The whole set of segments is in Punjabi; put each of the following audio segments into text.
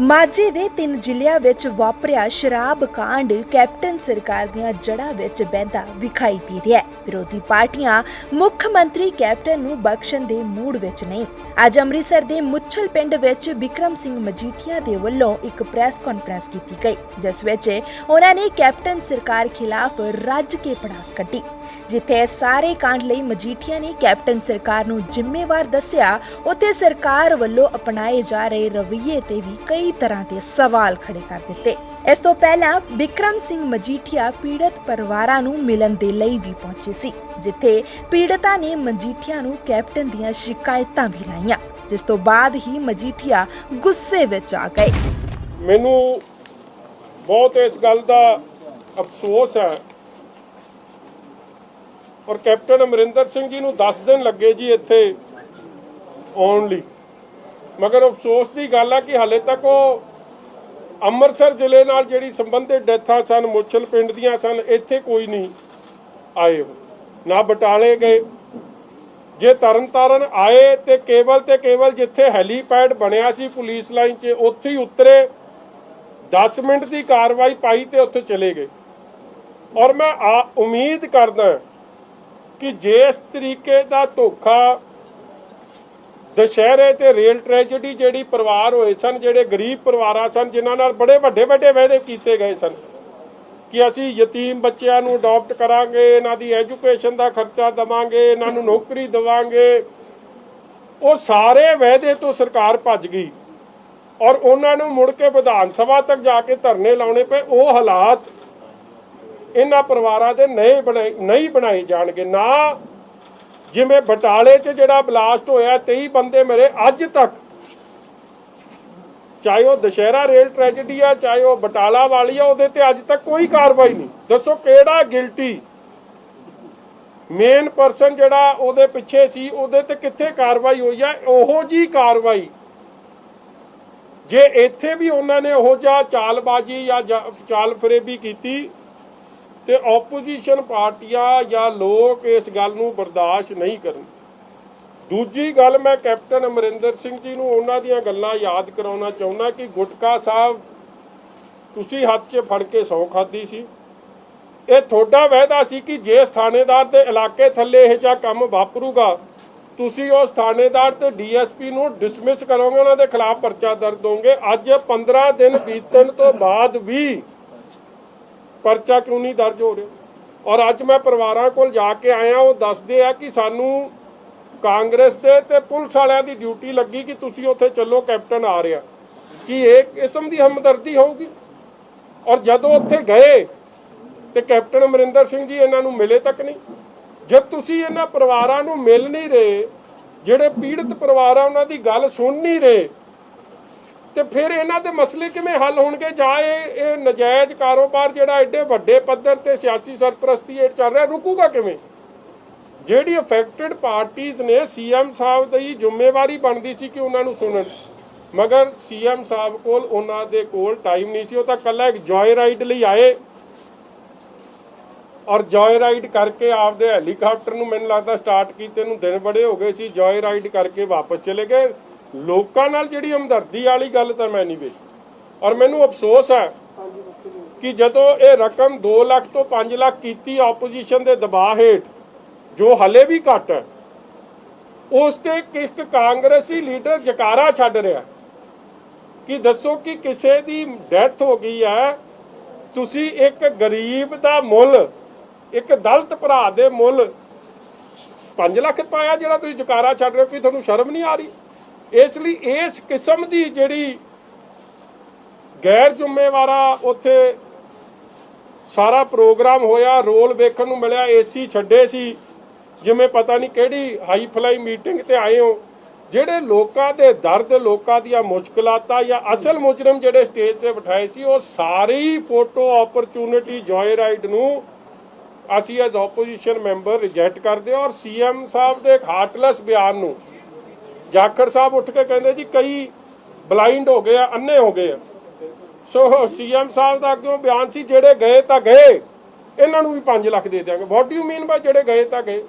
ਮਾਝੇ ਦੇ 3 ਜ਼ਿਲ੍ਹਿਆਂ ਵਿੱਚ ਵਾਪਰਿਆ ਸ਼ਰਾਬ ਕਾਂਡ ਕੈਪਟਨ ਸਰਕਾਰ ਦੀਆਂ ਜੜ੍ਹਾਂ ਵਿੱਚ ਬਹਿੰਦਾ ਵਿਖਾਈ ਦੇ ਰਿਹਾ ਹੈ। ਵਿਰੋਧੀ ਪਾਰਟੀਆਂ ਮੁੱਖ ਮੰਤਰੀ ਕੈਪਟਨ ਨੂੰ ਬਖਸ਼ਣ ਦੇ ਮੂਡ ਵਿੱਚ ਨਹੀਂ। ਅੱਜ ਅੰਮ੍ਰਿਤਸਰ ਦੇ ਮੁੱਛਲ ਪਿੰਡ ਵਿੱਚ ਬਿਕਰਮ ਸਿੰਘ ਮਜੀਠੀਆ ਦੇ ਵੱਲੋਂ ਇੱਕ ਪ੍ਰੈਸ ਕਾਨਫਰੰਸ ਕੀਤੀ ਗਈ, ਜਿਸ ਵਿੱਚ ਉਹਨਾਂ ਨੇ ਕੈਪਟਨ ਸਰਕਾਰ ਖਿਲਾਫ ਰੱਜ ਕੇ ਭੜਾਸ ਕੱਢੀ। ਜਿੱਥੇ ਸਾਰੇ ਕਾਂਡ ਲਈ ਮਜੀਠੀਆ ਨੇ ਕੈਪਟਨ ਸਰਕਾਰ ਨੂੰ ਜ਼ਿੰਮੇਵਾਰ ਦੱਸਿਆ, ਉੱਥੇ ਸਰਕਾਰ ਵੱਲੋਂ ਅਪਣਾਏ ਜਾ ਰਹੇ ਰਵੱਈਏ ਤੇ ਵੀ ਕਈ ਤਰ੍ਹਾਂ ਦੇ ਸਵਾਲ ਖੜੇ ਕਰ ਦਿੱਤੇ। ਇਸ ਤੋਂ ਪਹਿਲਾਂ ਬਿਕਰਮ ਸਿੰਘ ਮਜੀਠੀਆ ਪੀੜਤ ਪਰਿਵਾਰਾਂ ਨੂੰ ਮਿਲਣ ਦੇ ਲਈ ਵੀ ਪਹੁੰਚੇ ਸੀ, ਜਿੱਥੇ ਪੀੜਤਾਂ ਨੇ ਮਜੀਠੀਆ ਨੂੰ ਕੈਪਟਨ ਦੀਆਂ ਸ਼ਿਕਾਇਤਾਂ ਵੀ ਲਾਈਆਂ, ਜਿਸ ਤੋਂ ਬਾਅਦ ਹੀ ਮਜੀਠੀਆ ਗੁੱਸੇ ਵਿੱਚ ਆ ਗਏ। ਮੈਨੂੰ ਬਹੁਤ ਇਸ ਗੱਲ ਦਾ ਅਫਸੋਸ ਹੈ और कैप्टन अमरिंदर सिंह जी ਨੂੰ 10 दिन ਲੱਗੇ ਜੀ ਇੱਥੇ ਆਉਣ ਲਈ, ਮਗਰ ਅਫਸੋਸ ਦੀ ਗੱਲ ਹੈ ਕਿ ਹਾਲੇ ਤੱਕ ਉਹ ਅੰਮ੍ਰਿਤਸਰ ਜ਼ਿਲ੍ਹੇ ਨਾਲ ਜਿਹੜੀ ਸੰਬੰਧਿਤ ਡੈਥਾਂ ਸਨ, ਮੁੱਛਲ ਪਿੰਡ ਦੀਆਂ ਸਨ, ਇੱਥੇ ਕੋਈ ਨਹੀਂ ਆਏ, ਨਾ ਬਟਾਲੇ ਗਏ। ਜੇ ਤਰਨਤਾਰਨ ਆਏ ਤੇ ਕੇਵਲ ਜਿੱਥੇ ਹੈਲੀਪੈਡ ਬਣਿਆ ਸੀ ਪੁਲਿਸ ਲਾਈਨ 'ਚ, ਉੱਥੇ ਹੀ ਉਤਰੇ, 10 ਮਿੰਟ ਦੀ ਕਾਰਵਾਈ ਪਾਈ ਤੇ ਉੱਥੇ ਚਲੇ ਗਏ। ਔਰ ਮੈਂ ਉਮੀਦ ਕਰਦਾ कि जिस तरीके का धोखा दशहरे ते रेल ट्रैजेडी जिहड़ी परिवार होए सन, जिहड़े गरीब परिवार सन, जिन्हां नाल बड़े वड्डे वादे कीते गए सन कि असीं यतीम बच्चिआं नूं अडॉप्ट करांगे, इन्हां दी एजुकेशन दा खर्चा देवांगे, इन्हां नूं नौकरी देवांगे, वो सारे वादे तो सरकार भज गई और उन्हां नूं मुड़ के विधान सभा तक जाके धरने लाउणे पे। वो हालात इन्हां परिवारां दे नहीं बनाए जाणगे। ना जिवें बटाले च जिहड़ा बलास्ट होया 23 बंदे मरे, अज तक चाहे वो दशहरा रेल ट्रैजेडी आ, चाहे वो बटाला वाली आ, उहदे ते अज तक कोई कार्रवाई नहीं। दसो किहड़ा गिल्टी मेन परसन जिहड़ा उहदे पिछे सी, उहदे ते कित्थे कार्रवाई होई आ? ओहो जी कार्रवाई जे इत्थे भी उन्हां ने ओहो जिहा चालबाजी या चाल फरेबी कीती ਤੇ ਆਪੋਜੀਸ਼ਨ ਪਾਰਟੀਆਂ ਜਾਂ ਲੋਕ ਇਸ ਗੱਲ ਨੂੰ ਬਰਦਾਸ਼ਤ ਨਹੀਂ ਕਰਨ। ਦੂਜੀ ਗੱਲ, ਮੈਂ ਕੈਪਟਨ ਅਮਰਿੰਦਰ ਸਿੰਘ ਜੀ ਨੂੰ ਉਹਨਾਂ ਦੀਆਂ ਗੱਲਾਂ ਯਾਦ ਕਰਾਉਣਾ ਚਾਹੁੰਦਾ ਕਿ ਗੁਟਕਾ ਸਾਹਿਬ ਤੁਸੀਂ ਹੱਥ 'ਚ ਫੜ ਕੇ ਸਹੁੰ ਖਾਧੀ ਸੀ। ਇਹ ਤੁਹਾਡਾ ਵਾਅਦਾ ਸੀ ਕਿ ਜੇ ਥਾਣੇਦਾਰ ਦੇ ਇਲਾਕੇ ਥੱਲੇ ਇਹ ਜਿਹਾ ਕੰਮ ਵਾਪਰੂਗਾ, ਤੁਸੀਂ ਉਸ ਥਾਣੇਦਾਰ ਤੇ ਡੀਐਸਪੀ ਨੂੰ ਡਿਸਮਿਸ ਕਰੋਗੇ, ਉਹਨਾਂ ਦੇ ਖਿਲਾਫ ਪਰਚਾ ਦਰਜ ਦੋਗੇ। ਅੱਜ 15 ਦਿਨ ਬੀਤਣ ਤੋਂ ਬਾਅਦ ਵੀ परचा क्यों नहीं दर्ज हो रहा? और अज मैं परिवारों को जाके आया, वो दसते हैं कि सानू कांग्रेस दे ते पुलिस वालियां दी ड्यूटी लगी कि तुसी उत्थे चलो, कैप्टन आ रहा, कि एक किस्म की हमदर्दी होगी। और जदों उत्थे गए तो कैप्टन अमरिंदर सिंह जी इन्हां नूं मिले तक नहीं। जब तुसी इन्हां परिवारां नूं मिल नहीं रहे, जिहड़े पीड़ित परिवार आ उन्हां दी गल सुन नहीं रहे, तो फिर इन्हां दे मसले किवें हल होणगे? जाए ये नजायज़ कारोबार जिहड़ा एडे वड्डे पद्धर ते सियासी सरपरस्ती हेठ चल रहा, रुकूगा किवें? जिहड़ी अफेक्टेड पार्टीज़ ने, सीएम साहब दी जिम्मेवारी बनदी सी कि उन्हां नूं सुणन, मगर सीएम साहब कोल उन्हां दे कोल टाइम नहीं सी। वो तां कल्ला एक जॉय राइड लई आए और जॉय राइड करके आपदे हैलीकाप्टर नूं मैनूं लगदा स्टार्ट कीते नूं दिन बड़े हो गए सी, जॉय राइड करके वापस चले गए। लोकां नाल जिहड़ी हमदर्दी वाली गल तां मैं नहीं वेखी। और मैनूं अफसोस है कि जदों ये रकम 2 लाख तो 5 लाख कीती ऑपोजिशन के दबाव हेठ, जो हले भी घट है, उस ते एक कांग्रेसी लीडर जकारा छड्ड रहा कि दसो कि किसी की डैथ हो गई है, तुसी एक गरीब का मुल, एक दलित भरा दे मुल 5 लाख पाया, जिहड़ा तुसीं जकारा छड्ड रहे हो, कि तुहानूं शर्म नहीं आ रही? इसलिए इस किस्म की जिहड़ी गैर जिम्मेवारा उत्थे सारा प्रोग्राम होया, रोल वेखण नूं मिलिया, एसी छड्डे सी जिवें पता नहीं किहड़ी हाई फलाई मीटिंग ते आए हो। जिहड़े लोकां दे दर्द, लोकां दीआं मुश्किलातां या असल मुजरम जिहड़े स्टेज ते बिठाए सी, वो सारी फोटो अपॉर्चुनिटी जॉय राइड नूं असीं एज ऑपोजिशन मैंबर रिजैक्ट करदे। और सीएम साहब दे हार्टलैस बयान नूं जाखड़ साहब उठ के कहते जी कई ब्लाइंड हो गए, अन्ने हो गए। सो सीएम साहब का अगों बयान से जेड़े गए तो गए, इन्हों भी 5 लाख दे देंगे। वॉट डू मीन बाय जेड़े गए तो गए?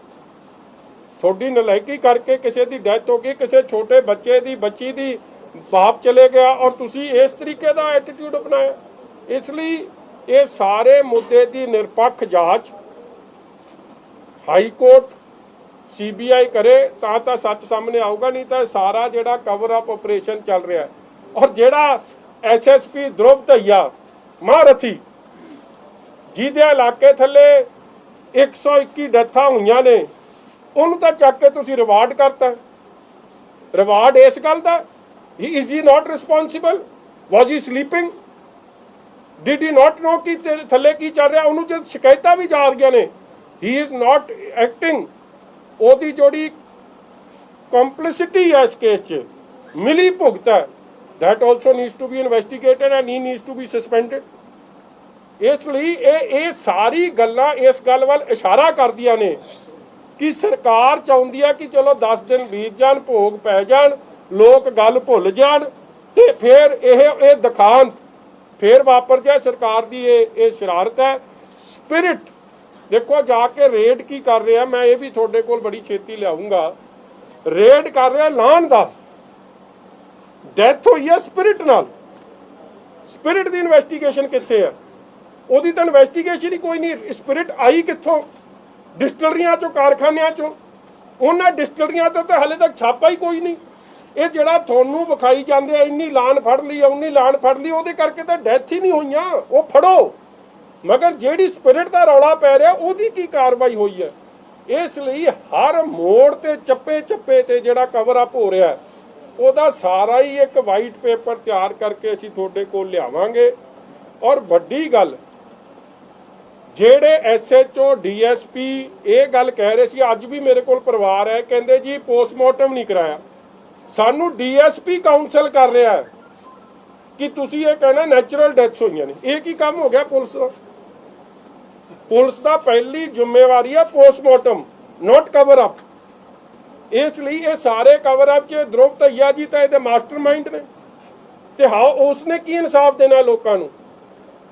थोड़ी नलायकी करके किसी की डैथ हो गई, किसी छोटे बच्चे की, बच्ची की ਬਾਪ ਚਲੇ ਗਿਆ ਔਰ ਤੁਸੀਂ ਇਸ ਤਰੀਕੇ ਦਾ ਐਟੀਟਿਊਡ ਅਪਣਾਇਆ। ਇਸ ਲਈ ਇਹ ਸਾਰੇ ਮੁੱਦੇ ਦੀ ਨਿਰਪੱਖ ਜਾਂਚ ਹਾਈ ਕੋਰਟ CBI ਕਰੇ ਤਾਂ ਸੱਚ ਸਾਹਮਣੇ ਆਊਗਾ, ਨਹੀਂ ਤਾਂ ਸਾਰਾ ਜਿਹੜਾ ਕਵਰ ਅਪ ਆਪਰੇਸ਼ਨ ਚੱਲ ਰਿਹਾ ਹੈ। ਔਰ ਜਿਹੜਾ SSP ਧਰੁਵ ਧਈਆ ਮਹਾਰਥੀ ਜਿਹਦੇ ਇਲਾਕੇ ਥੱਲੇ 121 ਡੈਥਾਂ ਹੋਈਆਂ ਨੇ, ਉਹਨੂੰ ਤਾਂ ਚੱਕ ਕੇ ਤੁਸੀਂ ਰਿਵਾਰਡ ਕਰਤਾ। ਰਿਵਾਰਡ ਇਸ ਗੱਲ ਦਾ is he not responsible? Was he sleeping? Did he not know ਕਿ ਤੇਰੇ ਥੱਲੇ ਕੀ ਚੱਲ ਰਿਹਾ? ਉਹਨੂੰ ਜਦ ਸ਼ਿਕਾਇਤਾਂ ਵੀ ਜਾ ਰਹੀਆਂ ਨੇ, he is not acting, ਉਹਦੀ ਜਿਹੜੀ complicity ਹੈ ਇਸ ਕੇਸ 'ਚ, ਮਿਲੀ ਭੁਗਤ ਹੈ, that also needs to be investigated and he needs to be suspended। ਇਸ ਲਈ ਇਹ ਸਾਰੀ ਗੱਲਾਂ ਇਸ ਗੱਲ ਵੱਲ ਇਸ਼ਾਰਾ ਕਰਦੀਆਂ ਨੇ ਕਿ ਸਰਕਾਰ ਚਾਹੁੰਦੀ ਹੈ ਕਿ ਚਲੋ 10 ਦਿਨ ਬੀਤ ਜਾਣ, ਭੋਗ ਪੈ ਜਾਣ, ਲੋਕ ਗੱਲ ਭੁੱਲ ਜਾਣ ਤੇ ਫਿਰ ਇਹ ਦਿਖਾਂਤ ਫਿਰ ਵਾਪਰ ਜਾਏ। ਸਰਕਾਰ ਦੀ ਇਹ ਸ਼ਰਾਰਤ ਹੈ। ਸਪਿਰਿਟ ਦੇਖੋ ਜਾ ਕੇ ਰੇਡ ਕੀ ਕਰ ਰਿਹਾ, ਮੈਂ ਇਹ ਵੀ ਤੁਹਾਡੇ ਕੋਲ ਬੜੀ ਛੇਤੀ ਲਿਆਉਂਗਾ। ਰੇਡ ਕਰ ਰਿਹਾ ਲਾਹਣ ਦਾ, ਡੈਥ ਹੋਈ ਹੈ ਸਪਿਰਿਟ ਨਾਲ। ਸਪਿਰਿਟ ਦੀ ਇਨਵੈਸਟੀਗੇਸ਼ਨ ਕਿੱਥੇ ਹੈ? ਉਹਦੀ ਤਾਂ ਇਨਵੈਸਟੀਗੇਸ਼ਨ ਹੀ ਕੋਈ ਨਹੀਂ। ਸਪਿਰਿਟ ਆਈ ਕਿੱਥੋਂ? ਡਿਸਟਲਰੀਆਂ ਚੋਂ, ਕਾਰਖਾਨਿਆਂ ਚੋਂ। ਉਹਨਾਂ ਡਿਸਟਲਰੀਆਂ ਤੇ ਤਾਂ ਹਾਲੇ ਤੱਕ ਛਾਪਾ ਹੀ ਕੋਈ ਨਹੀਂ। ਇਹ ਜਿਹੜਾ ਤੁਹਾਨੂੰ ਵਿਖਾਈ ਜਾਂਦੇ ਆ ਇੰਨੀ ਲਾਣ ਫੜ ਲਈ, ਉਨੀ ਲਾਣ ਫੜ ਲਈ, ਉਹਦੇ ਕਰਕੇ ਤਾਂ ਡੈਥ ਹੀ ਨਹੀਂ ਹੋਈਆਂ। ਉਹ ਫੜੋ, ਮਗਰ ਜਿਹੜੀ ਸਪਿਰਿਟ ਦਾ ਰੌਲਾ ਪੈ ਰਿਹਾ ਉਹਦੀ ਕੀ ਕਾਰਵਾਈ ਹੋਈ ਹੈ? ਇਸ ਲਈ ਹਰ ਮੋੜ ਤੇ ਚੱਪੇ ਤੇ ਜਿਹੜਾ ਕਵਰ ਅਪ ਹੋ ਰਿਹਾ ਉਹਦਾ ਸਾਰਾ ਹੀ ਇੱਕ ਵਾਈਟ ਪੇਪਰ ਤਿਆਰ ਕਰਕੇ ਅਸੀਂ ਤੁਹਾਡੇ ਕੋਲ ਲਿਆਵਾਂਗੇ। ਔਰ ਵੱਡੀ ਗੱਲ, ਜਿਹੜੇ SHO DSP ਇਹ ਗੱਲ ਕਹਿ ਰਹੇ ਸੀ, ਅੱਜ ਵੀ ਮੇਰੇ ਕੋਲ ਪਰਿਵਾਰ ਹੈ, ਕਹਿੰਦੇ ਜੀ ਪੋਸਟਮਾਰਟਮ ਨਹੀਂ ਕਰਾਇਆ। ਸਾਨੂੰ DSP ਕਾਉਂਸਲ ਕਰ ਰਿਹਾ ਹੈ ਕਿ ਤੁਸੀਂ ਇਹ ਕਹਿਣਾ ਨੈਚੁਰਲ ਡੈਥਸ ਹੋਈਆਂ ਨੇ। ਇਹ ਕੀ ਕੰਮ ਹੋ ਗਿਆ ਪੁਲਿਸ ਦਾ? ਪੁਲਿਸ ਦਾ ਪਹਿਲੀ ਜ਼ਿੰਮੇਵਾਰੀ ਹੈ ਪੋਸਟਮਾਰਟਮ, ਨੋਟ ਕਵਰ ਅਪ। ਇਸ ਲਈ ਇਹ ਸਾਰੇ ਕਵਰ ਅਪ 'ਚ ਧਰੁਵ ਧਈਆ ਜੀ ਤਾਂ ਇਹਦੇ ਮਾਸਟਰਮਾਈਂਡ ਨੇ, ਤੇ ਉਸਨੇ ਕੀ ਇਨਸਾਫ ਦੇਣਾ ਲੋਕਾਂ ਨੂੰ?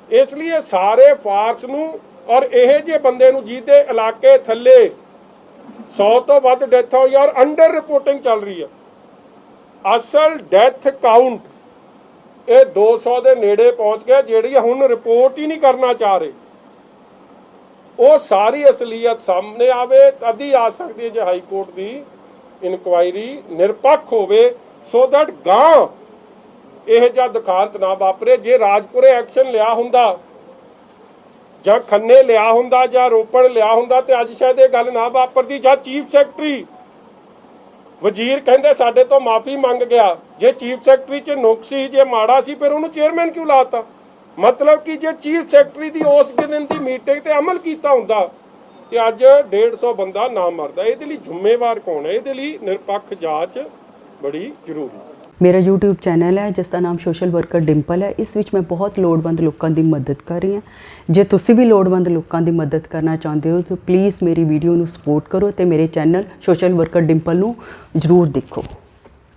ਇਸ ਲਈ ਇਹ ਸਾਰੇ ਫਾਰਸ ਨੂੰ ਔਰ ਇਹ ਜਿਹੇ ਬੰਦੇ ਨੂੰ ਜਿਹਦੇ ਇਲਾਕੇ ਥੱਲੇ 100 ਤੋਂ ਵੱਧ ਡੈਥਾਂ ਹੋਈਆਂ ਔਰ ਅੰਡਰ ਰਿਪੋਰਟਿੰਗ ਚੱਲ ਰਹੀ ਹੈ। ਅਸਲ ਡੈਥ ਕਾਊਂਟ ਇਹ 200 ਦੇ ਨੇੜੇ ਪਹੁੰਚ ਗਿਆ, ਜਿਹੜੀ ਹੁਣ ਰਿਪੋਰਟ ਹੀ ਨਹੀਂ ਕਰਨਾ ਚਾਹ ਰਹੇ। ਉਹ ਸਾਰੀ ਅਸਲੀਅਤ ਸਾਹਮਣੇ ਆਵੇ ਤਦ ਹੀ ਆ ਸਕਦੀ ਹੈ ਜੇ ਹਾਈ ਕੋਰਟ ਦੀ ਇਨਕੁਆਇਰੀ ਨਿਰਪੱਖ ਹੋਵੇ, ਸੋ ਦੈਟ ਗਾਂ ਇਹ ਜਿਹਾ ਦੁਖਾਂਤ ਨਾ ਵਾਪਰੇ। ਜੇ ਰਾਜਪੁਰੇ ਐਕਸ਼ਨ ਲਿਆ ਹੁੰਦਾ ਜਾਂ ਖੰਨੇ ਲਿਆ ਹੁੰਦਾ ਜਾਂ ਰੋਪੜ ਲਿਆ ਹੁੰਦਾ ਤੇ ਅੱਜ ਸ਼ਾਇਦ ਇਹ ਗੱਲ ਨਾ ਵਾਪਰਦੀ। ਜਾਂ ਚੀਫ ਸੈਕਟਰੀ ਵਜ਼ੀਰ ਕਹਿੰਦੇ ਸਾਡੇ ਤੋਂ ਮਾਫੀ ਮੰਗ ਗਿਆ, ਜੇ ਚੀਫ ਸੈਕਟਰੀ 'ਚ ਨੁਕਸ ਸੀ, ਜੇ ਮਾੜਾ ਸੀ, ਫਿਰ ਉਹਨੂੰ ਚੇਅਰਮੈਨ ਕਿਉਂ ਲਾਤਾ? ਮਤਲਬ ਕਿ ਜੇ ਚੀਫ ਸੈਕਟਰੀ ਦੀ ਉਸ ਦਿਨ ਦੀ ਮੀਟਿੰਗ ਤੇ ਅਮਲ ਕੀਤਾ ਹੁੰਦਾ ਤੇ ਅੱਜ 150 ਬੰਦਾ ਨਾ ਮਰਦਾ। ਇਹਦੇ ਲਈ ਜ਼ਿੰਮੇਵਾਰ ਕੌਣ ਹੈ? ਇਹਦੇ ਲਈ ਨਿਰਪੱਖ ਜਾਂਚ ਬੜੀ ਜ਼ਰੂਰੀ ਹੈ। ਮੇਰਾ YouTube ਚੈਨਲ ਹੈ ਜਿਸ ਦਾ ਨਾਮ ਸੋਸ਼ਲ ਵਰਕਰ ਡਿੰਪਲ ਹੈ। ਇਸ ਵਿੱਚ ਮੈਂ ਬਹੁਤ ਲੋੜਵੰਦ ਲੋਕਾਂ ਦੀ ਮਦਦ ਕਰ ਰਹੀ ਹਾਂ। ਜੇ ਤੁਸੀਂ ਵੀ ਲੋੜਵੰਦ ਲੋਕਾਂ ਦੀ ਮਦਦ ਕਰਨਾ ਚਾਹੁੰਦੇ ਹੋ ਤਾਂ ਪਲੀਜ਼ ਮੇਰੀ ਵੀਡੀਓ ਨੂੰ ਸਪੋਰਟ ਕਰੋ ਤੇ ਮੇਰੇ ਚੈਨਲ ਸੋਸ਼ਲ ਵਰਕਰ ਡਿੰਪਲ ਨੂੰ ਜ਼ਰੂਰ ਦੇਖੋ।